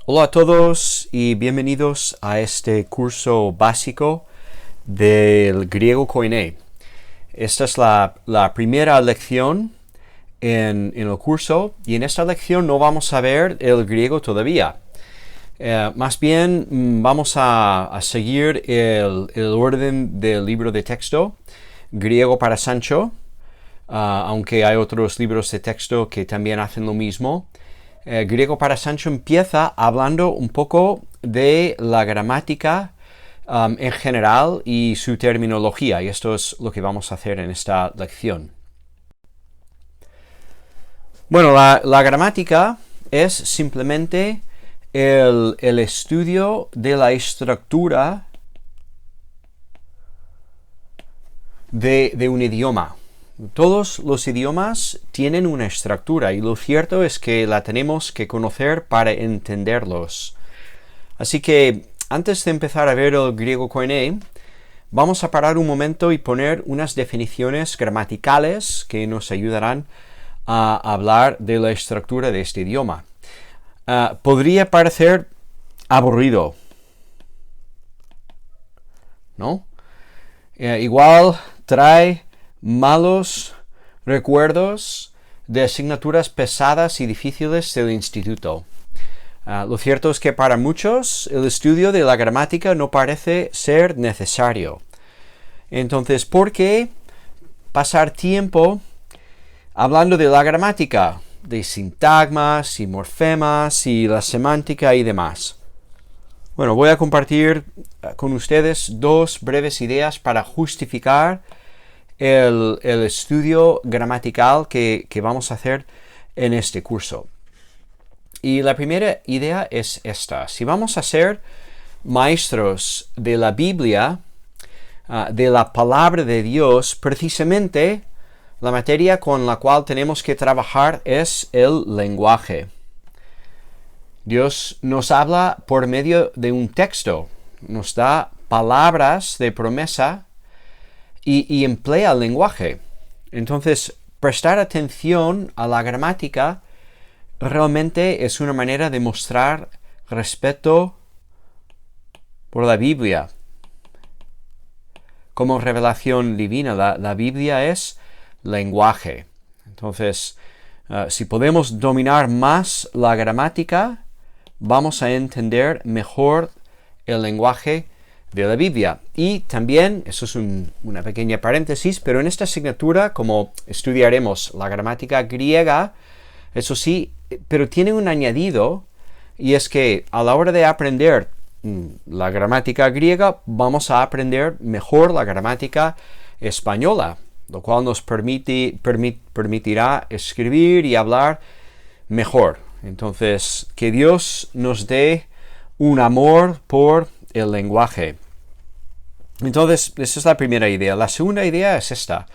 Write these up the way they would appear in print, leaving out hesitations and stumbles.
Hola a todos y bienvenidos a este curso básico del griego Koine. Esta es la primera lección en el curso y en esta lección no vamos a ver el griego todavía. Más bien vamos a seguir el orden del libro de texto, griego para Sancho, aunque hay otros libros de texto que también hacen lo mismo. Griego para Sancho empieza hablando un poco de la gramática en general y su terminología, y esto es lo que vamos a hacer en esta lección. Bueno, la gramática es simplemente el estudio de la estructura de un idioma. Todos los idiomas tienen una estructura y lo cierto es que la tenemos que conocer para entenderlos. Así que antes de empezar a ver el griego Koine, vamos a parar un momento y poner unas definiciones gramaticales que nos ayudarán a hablar de la estructura de este idioma. Podría parecer aburrido, ¿no? Igual trae malos recuerdos de asignaturas pesadas y difíciles del instituto. Lo cierto es que para muchos el estudio de la gramática no parece ser necesario. Entonces, ¿por qué pasar tiempo hablando de la gramática, de sintagmas y morfemas y la semántica y demás? Bueno, voy a compartir con ustedes dos breves ideas para justificar el estudio gramatical que vamos a hacer en este curso. Y la primera idea es esta. Si vamos a ser maestros de la Biblia, de la palabra de Dios, precisamente la materia con la cual tenemos que trabajar es el lenguaje. Dios nos habla por medio de un texto, nos da palabras de promesa y emplea el lenguaje. Entonces, prestar atención a la gramática realmente es una manera de mostrar respeto por la Biblia. Como revelación divina, la Biblia es lenguaje. Entonces, si podemos dominar más la gramática, vamos a entender mejor el lenguaje de la Biblia. Y también, eso es una pequeña paréntesis, pero en esta asignatura, como estudiaremos la gramática griega, eso sí, pero tiene un añadido, y es que a la hora de aprender la gramática griega, vamos a aprender mejor la gramática española, lo cual nos permitirá escribir y hablar mejor. Entonces, que Dios nos dé un amor por el lenguaje. Entonces, esa es la primera idea. La segunda idea es esta,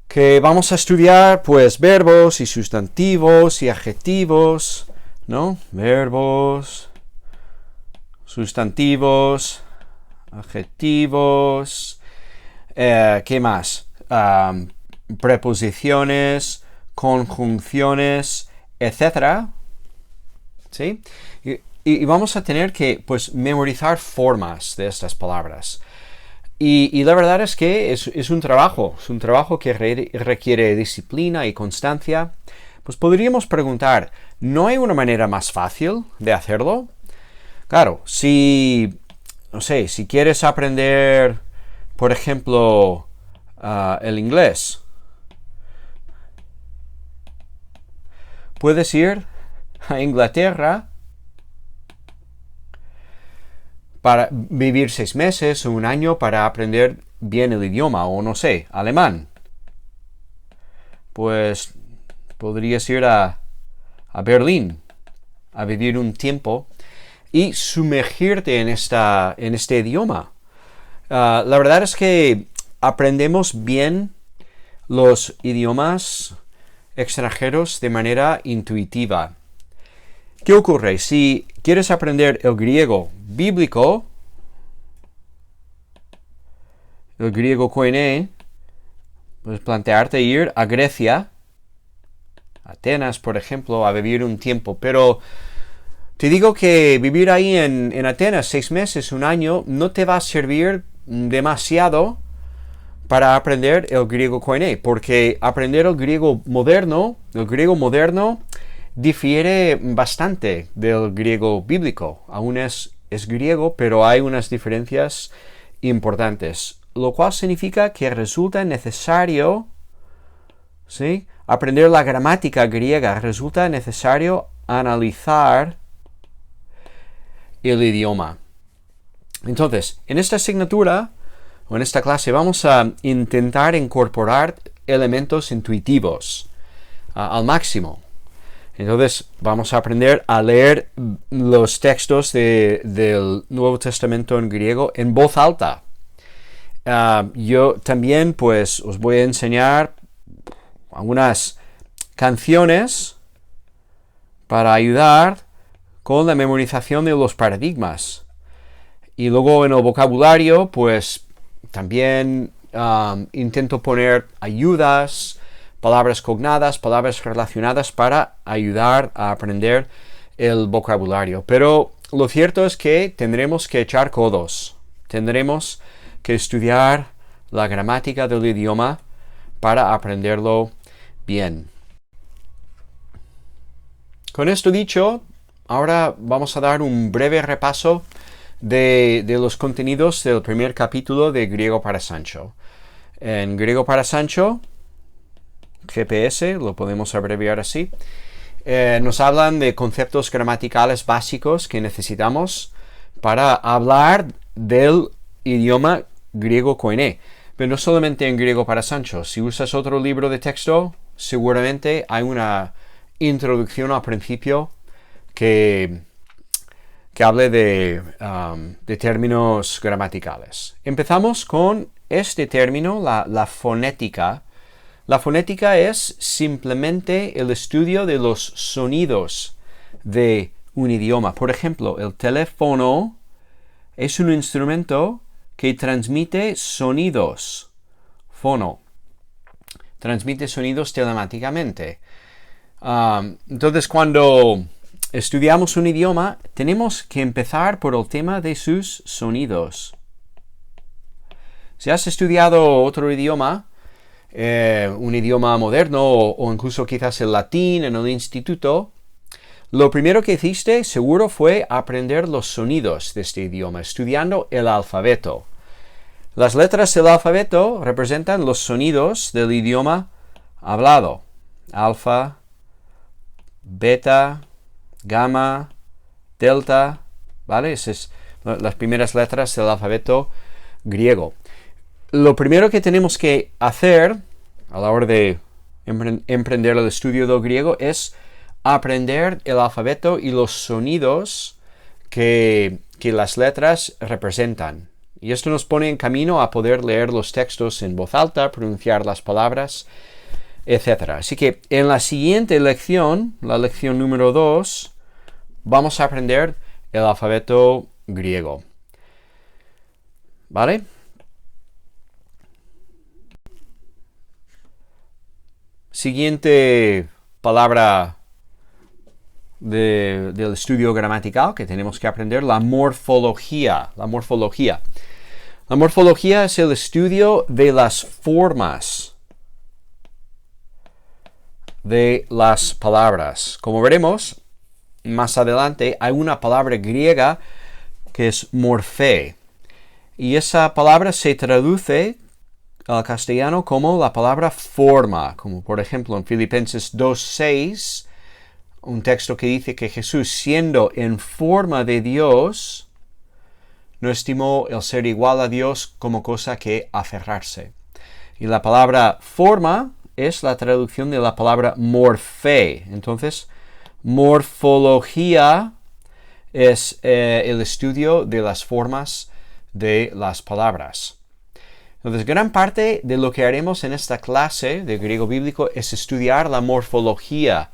que vamos a estudiar pues verbos y sustantivos y adjetivos, ¿no? Verbos, sustantivos, adjetivos, ¿qué más? Preposiciones, conjunciones, etc. ¿Sí? Y vamos a tener que pues memorizar formas de estas palabras. Y la verdad es que es un trabajo que requiere disciplina y constancia. Pues podríamos preguntar, ¿no hay una manera más fácil de hacerlo? Claro, si quieres aprender, por ejemplo, el inglés, puedes ir a Inglaterra para vivir 6 meses o un año para aprender bien el idioma, o no sé, alemán. Pues podrías ir a Berlín a vivir un tiempo y sumergirte en este idioma. La verdad es que aprendemos bien los idiomas extranjeros de manera intuitiva. ¿Qué ocurre? Si quieres aprender el griego bíblico, el griego Koine, puedes plantearte ir a Grecia, Atenas, por ejemplo, a vivir un tiempo, pero Te digo que vivir ahí en Atenas 6 meses, un año, no te va a servir demasiado para aprender el griego koiné, porque aprender el griego moderno difiere bastante del griego bíblico. Aún es griego, pero hay unas diferencias importantes, lo cual significa que resulta necesario, ¿sí?, aprender la gramática griega, resulta necesario analizar el idioma. Entonces, en esta asignatura o en esta clase vamos a intentar incorporar elementos intuitivos al máximo. Entonces vamos a aprender a leer los textos del Nuevo Testamento en griego en voz alta. Yo también pues os voy a enseñar algunas canciones para ayudar con la memorización de los paradigmas. Y luego en el vocabulario pues también intento poner ayudas, palabras cognadas, palabras relacionadas para ayudar a aprender el vocabulario. Pero lo cierto es que tendremos que echar codos. Tendremos que estudiar la gramática del idioma para aprenderlo bien. Con esto dicho, ahora vamos a dar un breve repaso de los contenidos del primer capítulo de Griego para Sancho. En Griego para Sancho, GPS, lo podemos abreviar así, nos hablan de conceptos gramaticales básicos que necesitamos para hablar del idioma griego koiné. Pero no solamente en Griego para Sancho. Si usas otro libro de texto, seguramente hay una introducción al principio que hable de términos gramaticales. Empezamos con este término, la fonética. La fonética es simplemente el estudio de los sonidos de un idioma. Por ejemplo, el teléfono es un instrumento que transmite sonidos. Fono. Transmite sonidos telemáticamente. Entonces, cuando estudiamos un idioma, tenemos que empezar por el tema de sus sonidos. Si has estudiado otro idioma, un idioma moderno o incluso quizás el latín en el instituto, lo primero que hiciste seguro fue aprender los sonidos de este idioma, estudiando el alfabeto. Las letras del alfabeto representan los sonidos del idioma hablado. Alfa, beta, gamma, delta, ¿vale? Esas son las primeras letras del alfabeto griego. Lo primero que tenemos que hacer a la hora de emprender el estudio del griego es aprender el alfabeto y los sonidos que las letras representan. Y esto nos pone en camino a poder leer los textos en voz alta, pronunciar las palabras, etc. Así que en la siguiente lección, la lección número 2, vamos a aprender el alfabeto griego. ¿Vale? Siguiente palabra del estudio gramatical que tenemos que aprender, la morfología. La morfología es el estudio de las formas de las palabras. Como veremos más adelante, hay una palabra griega que es morfé. Y esa palabra se traduce al castellano como la palabra forma. Como por ejemplo en Filipenses 2:6, un texto que dice que Jesús, siendo en forma de Dios, no estimó el ser igual a Dios como cosa que aferrarse. Y la palabra forma es la traducción de la palabra morfé. Entonces, morfología es el estudio de las formas de las palabras. Entonces, gran parte de lo que haremos en esta clase de griego bíblico es estudiar la morfología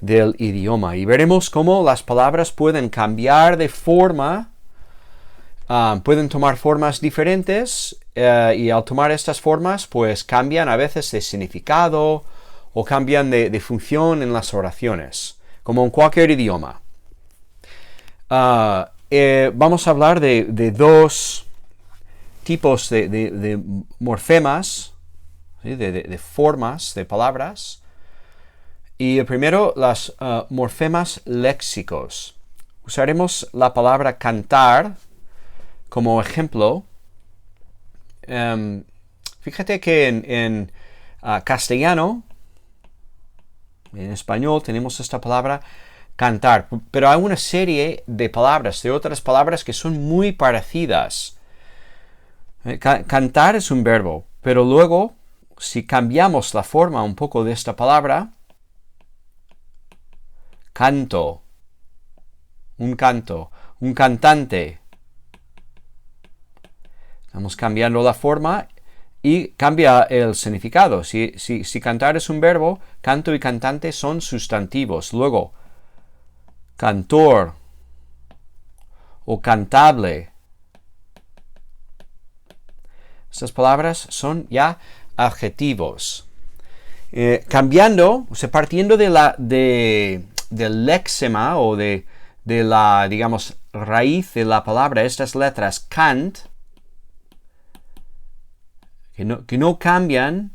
del idioma. Y veremos cómo las palabras pueden cambiar de forma, pueden tomar formas diferentes, y al tomar estas formas, pues cambian a veces de significado o cambian de función en las oraciones, como en cualquier idioma. vamos a hablar de dos tipos de morfemas, ¿sí? de formas de palabras. Y el primero, los morfemas léxicos. Usaremos la palabra cantar como ejemplo. Fíjate que en castellano, en español, tenemos esta palabra cantar, pero hay una serie de palabras, de otras palabras que son muy parecidas. Cantar es un verbo, pero luego, si cambiamos la forma un poco de esta palabra, canto, un cantante. Estamos cambiando la forma y cambia el significado. Si cantar es un verbo, canto y cantante son sustantivos. Luego, cantor o cantable. Estas palabras son ya adjetivos. Cambiando, o sea, partiendo del léxema o de la, digamos, raíz de la palabra, estas letras cant, que no cambian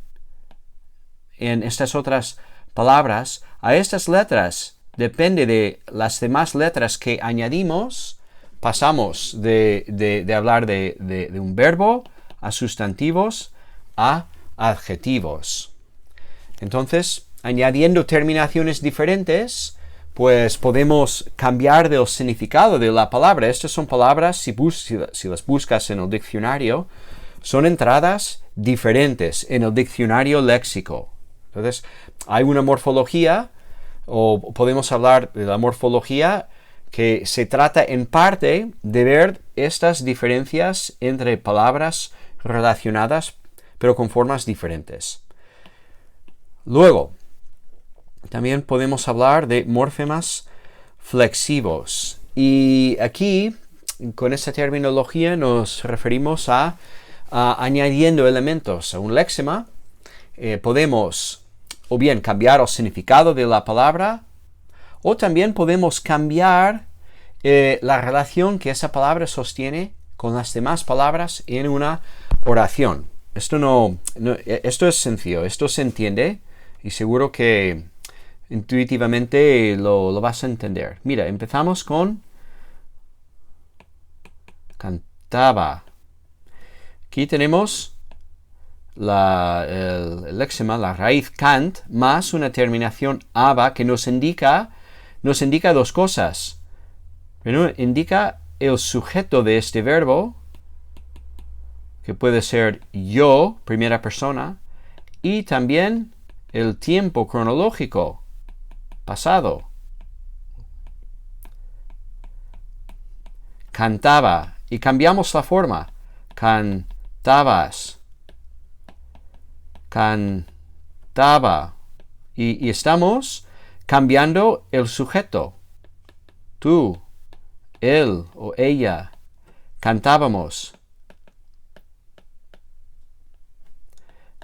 en estas otras palabras, a estas letras, depende de las demás letras que añadimos, pasamos de hablar de un verbo a sustantivos a adjetivos. Entonces, añadiendo terminaciones diferentes, pues podemos cambiar el significado de la palabra. Estas son palabras, si las buscas en el diccionario, son entradas diferentes en el diccionario léxico. Entonces, hay una morfología, o podemos hablar de la morfología, que se trata en parte de ver estas diferencias entre palabras relacionadas, pero con formas diferentes. Luego, también podemos hablar de morfemas flexivos. Y aquí, con esta terminología, nos referimos a añadiendo elementos a un léxema. Podemos o bien cambiar el significado de la palabra, o también podemos cambiar la relación que esa palabra sostiene con las demás palabras en una oración. Esto es sencillo, esto se entiende y seguro que intuitivamente lo vas a entender. Mira, empezamos con cantaba. Aquí tenemos el léxema, la raíz cant, más una terminación aba que nos indica dos cosas. Primero, indica el sujeto de este verbo, que puede ser yo, primera persona, y también el tiempo cronológico, pasado. Cantaba, y cambiamos la forma. Cantabas. Cantaba. Y estamos cambiando el sujeto. Tú, él o ella. Cantábamos.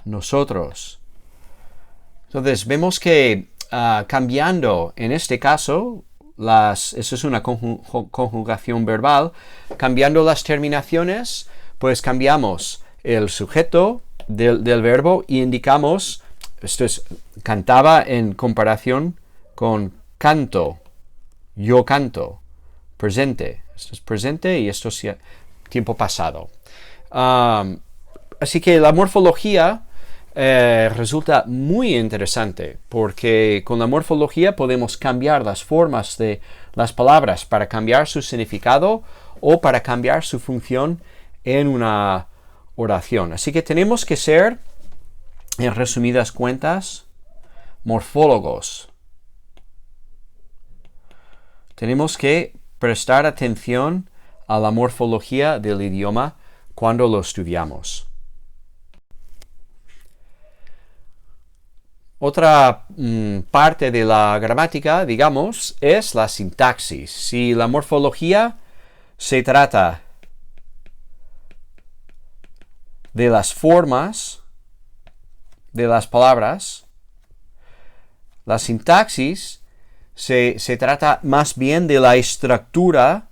Nosotros. Entonces vemos que cambiando en este caso, eso es una conjugación verbal, cambiando las terminaciones, pues cambiamos el sujeto del verbo y indicamos, esto es, cantaba en comparación con canto, yo canto, presente, esto es presente y esto es tiempo pasado. Así que la morfología resulta muy interesante porque con la morfología podemos cambiar las formas de las palabras para cambiar su significado o para cambiar su función en una oración. Así que tenemos que ser, en resumidas cuentas, morfólogos. Tenemos que prestar atención a la morfología del idioma cuando lo estudiamos. Otra parte de la gramática, digamos, es la sintaxis. Si la morfología se trata de las formas de las palabras, la sintaxis se trata más bien de la estructura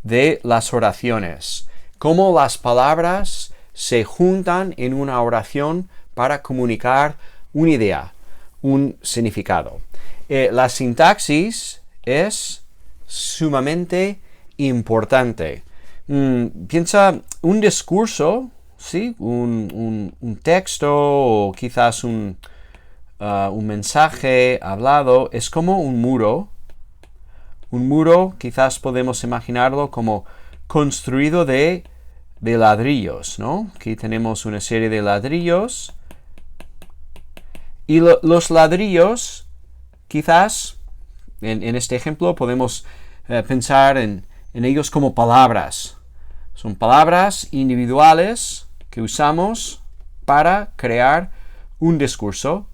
de las oraciones, cómo las palabras se juntan en una oración para comunicar una idea, un significado. La sintaxis es sumamente importante. Piensa un discurso, ¿sí? un texto o quizás un mensaje hablado es como un muro. Un muro quizás podemos imaginarlo como construido de ladrillos, ¿no? Aquí tenemos una serie de ladrillos y los ladrillos quizás en este ejemplo podemos pensar en ellos como palabras. Son palabras individuales que usamos para crear un discurso.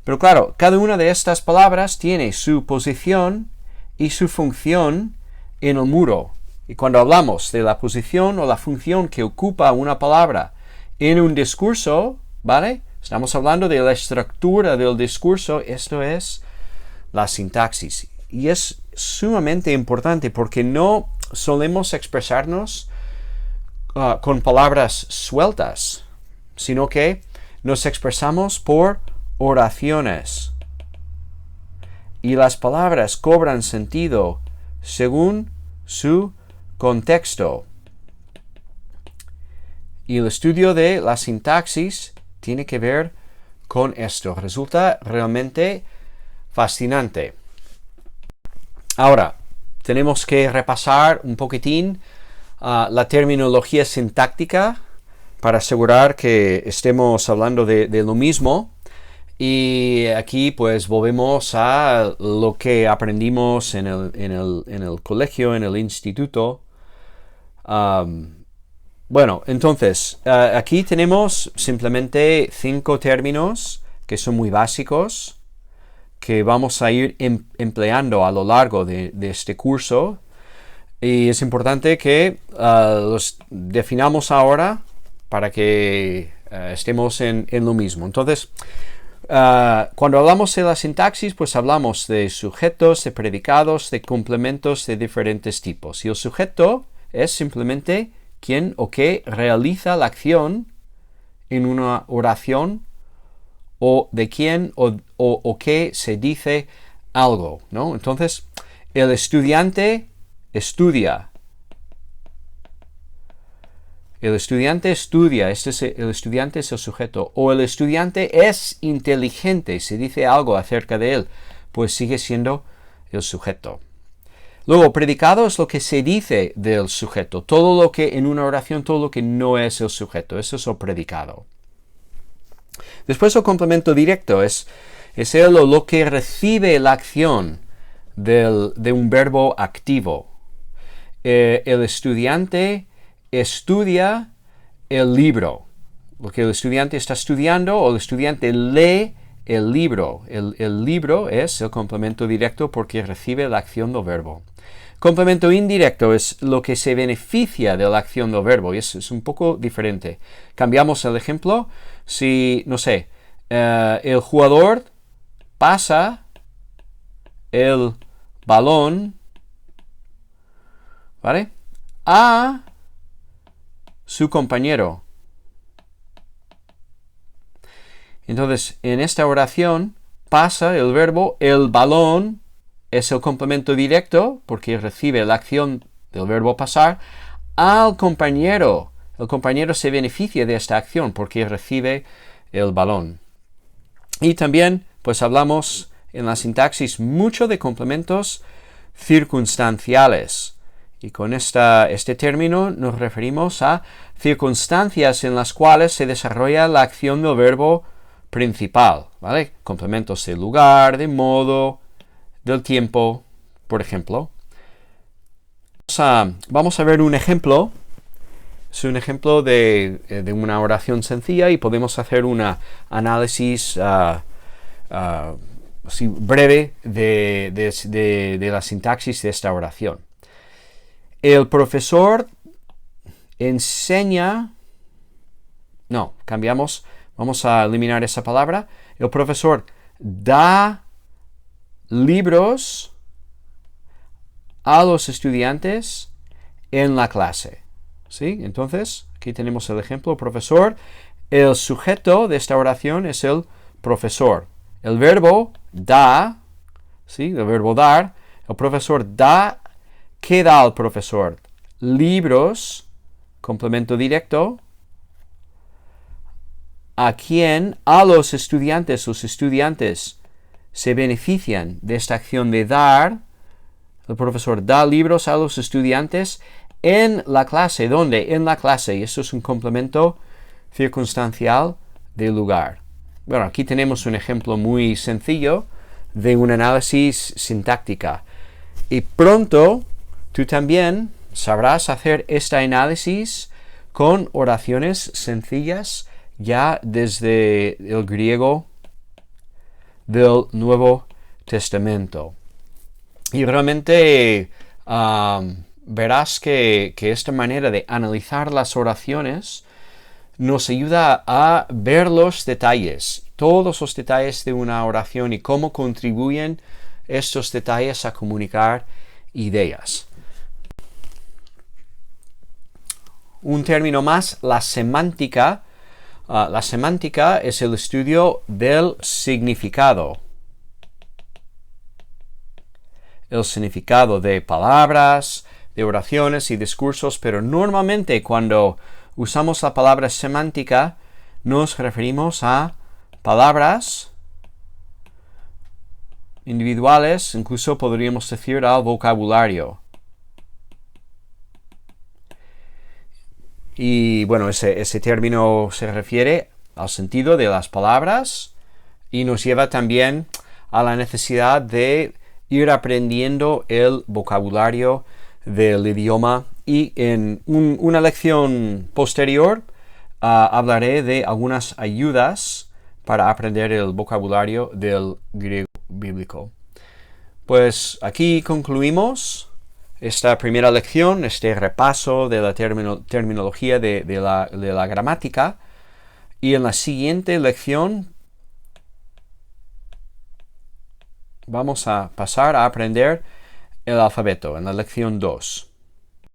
Pero claro, cada una de estas palabras tiene su posición y su función en el muro. Y cuando hablamos de la posición o la función que ocupa una palabra en un discurso, ¿vale? Estamos hablando de la estructura del discurso, esto es la sintaxis. Y es sumamente importante porque no solemos expresarnos con palabras sueltas, sino que nos expresamos por oraciones. Y las palabras cobran sentido según su contexto. Y el estudio de la sintaxis tiene que ver con esto. Resulta realmente fascinante. Ahora, tenemos que repasar un poquitín la terminología sintáctica para asegurar que estemos hablando de lo mismo. Y aquí pues volvemos a lo que aprendimos en el colegio, en el instituto. Bueno, entonces, aquí tenemos simplemente 5 términos que son muy básicos, que vamos a ir empleando a lo largo de este curso. Y es importante que los definamos ahora para que estemos en lo mismo. Entonces, cuando hablamos de la sintaxis, pues hablamos de sujetos, de predicados, de complementos de diferentes tipos. Y el sujeto es simplemente quien o qué realiza la acción en una oración, o de quién o qué se dice algo, ¿no? Entonces, el estudiante estudia. El estudiante estudia, el estudiante es el sujeto. O el estudiante es inteligente, se dice algo acerca de él, pues sigue siendo el sujeto. Luego, predicado es lo que se dice del sujeto. Todo lo que en una oración, todo lo que no es el sujeto, eso es el predicado. Después el complemento directo es él o lo que recibe la acción de un verbo activo. El estudiante estudia el libro. Lo que el estudiante está estudiando, o el estudiante lee el libro. El libro es el complemento directo porque recibe la acción del verbo. Complemento indirecto es lo que se beneficia de la acción del verbo, y es un poco diferente. Cambiamos el ejemplo. Si, no sé, el jugador pasa el balón, ¿vale?, a su compañero. Entonces, en esta oración pasa el verbo, el balón es el complemento directo porque recibe la acción del verbo pasar al compañero. El compañero se beneficia de esta acción porque recibe el balón. Y también, pues hablamos en la sintaxis mucho de complementos circunstanciales. Y con este término nos referimos a circunstancias en las cuales se desarrolla la acción del verbo principal, ¿vale? Complementos de lugar, de modo, del tiempo, por ejemplo. Vamos a ver un ejemplo. Es un ejemplo de una oración sencilla y podemos hacer un análisis así breve de la sintaxis de esta oración. El profesor enseña... No, cambiamos. Vamos a eliminar esa palabra. El profesor da libros a los estudiantes en la clase. ¿Sí? Entonces, aquí tenemos el ejemplo, profesor. El sujeto de esta oración es el profesor. El verbo da, ¿sí? El verbo dar. El profesor da. ¿Qué da el profesor? Libros, complemento directo. ¿A quién? A los estudiantes. Los estudiantes se benefician de esta acción de dar. El profesor da libros a los estudiantes en la clase. ¿Dónde? En la clase. Y esto es un complemento circunstancial del lugar. Bueno, aquí tenemos un ejemplo muy sencillo de un análisis sintáctica. Y pronto tú también sabrás hacer este análisis con oraciones sencillas ya desde el griego del Nuevo Testamento. Y realmente verás que esta manera de analizar las oraciones nos ayuda a ver los detalles, todos los detalles de una oración y cómo contribuyen estos detalles a comunicar ideas. Un término más, la semántica. La semántica es el estudio del significado. El significado de palabras, de oraciones y discursos, pero normalmente cuando usamos la palabra semántica nos referimos a palabras individuales, incluso podríamos decir al vocabulario. Y bueno, ese término se refiere al sentido de las palabras y nos lleva también a la necesidad de ir aprendiendo el vocabulario del idioma. Y en una lección posterior hablaré de algunas ayudas para aprender el vocabulario del griego bíblico. Pues aquí concluimos esta primera lección, este repaso de la terminología de la gramática. Y en la siguiente lección vamos a pasar a aprender el alfabeto, en la lección 2.